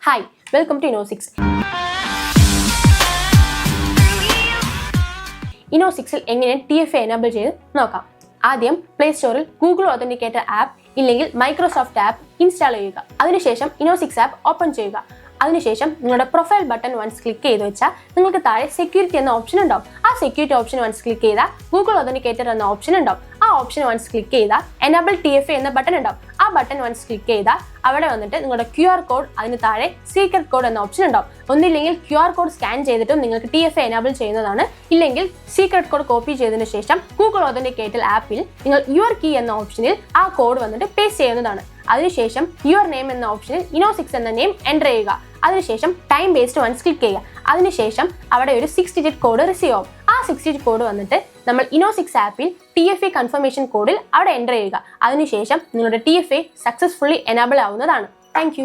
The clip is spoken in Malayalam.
Hi, welcome to INOCYX. INOCYXിൽ എങ്ങനെ TFA എനേബിൾ ചെയ്ത് നോക്കാം. ആദ്യം പ്ലേ സ്റ്റോറിൽ ഗൂഗിൾ ഓതന്റിക്കേറ്റർ ആപ്പ് ഇല്ലെങ്കിൽ മൈക്രോസോഫ്റ്റ് ആപ്പ് ഇൻസ്റ്റാൾ ചെയ്യുക. അതിനുശേഷം INOCYX ആപ്പ് ഓപ്പൺ ചെയ്യുക. അതിനുശേഷം നിങ്ങളുടെ പ്രൊഫൈൽ ബട്ടൺ വൺസ് ക്ലിക്ക് ചെയ്ത് വെച്ചാൽ നിങ്ങൾക്ക് താഴെ സെക്യൂരിറ്റി എന്ന ഓപ്ഷൻ ഉണ്ടാവും. ആ സെക്യൂരിറ്റി ഓപ്ഷൻ വൺസ് ക്ലിക്ക് ചെയ്താൽ ഗൂഗിൾ ഓതന്റിക്കേറ്റർ എന്ന ഓപ്ഷൻ ഉണ്ടാവും. ആ ഓപ്ഷൻ വൺസ് ക്ലിക്ക് ചെയ്താൽ എനേബിൾ TFA എന്ന ബട്ടൺ ഉണ്ടാവും. ആ ബട്ടൺ വൺസ് ക്ലിക്ക് ചെയ്താൽ അവിടെ വന്നിട്ട് നിങ്ങളുടെ QR കോഡ്, അതിന് താഴെ സീക്രട്ട് കോഡ് എന്ന ഓപ്ഷൻ ഉണ്ടാവും. ഒന്നില്ലെങ്കിൽ QR കോഡ് സ്കാൻ ചെയ്തിട്ടും നിങ്ങൾക്ക് TFA എനേബിൾ ചെയ്യുന്നതാണ്. ഇല്ലെങ്കിൽ സീക്രട്ട് കോഡ് കോപ്പി ചെയ്തതിനു ശേഷം ഗൂഗിൾ ഓതന്റിക്കേറ്റർ ആപ്പിൽ നിങ്ങൾ യുവർ കീ എന്ന ഓപ്ഷനിൽ ആ കോഡ് വന്നിട്ട് പേസ്റ്റ് ചെയ്യുന്നതാണ്. അതിനുശേഷം യുവർ നെയിം എന്ന ഓപ്ഷനിൽ INOCYX എന്ന നെയിം എൻ്റർ ചെയ്യുക. അതിനുശേഷം ടൈം ബേസ്ഡ് വൺസ് ക്ലിക്ക് ചെയ്യുക. അതിനുശേഷം അവിടെ ഒരു 6 ഡിജിറ്റ് കോഡ് റിസീവ് ആവും. ആ 6 ഡിജിറ്റ് കോഡ് വന്നിട്ട് നമ്മൾ INOCYX ആപ്പിൽ TFA കൺഫർമേഷൻ കോഡിൽ അവിടെ എൻ്റർ ചെയ്യുക. അതിനുശേഷം നിങ്ങളുടെ TFA സക്സസ്ഫുള്ളി എനേബിൾ ആവുന്നതാണ്. താങ്ക്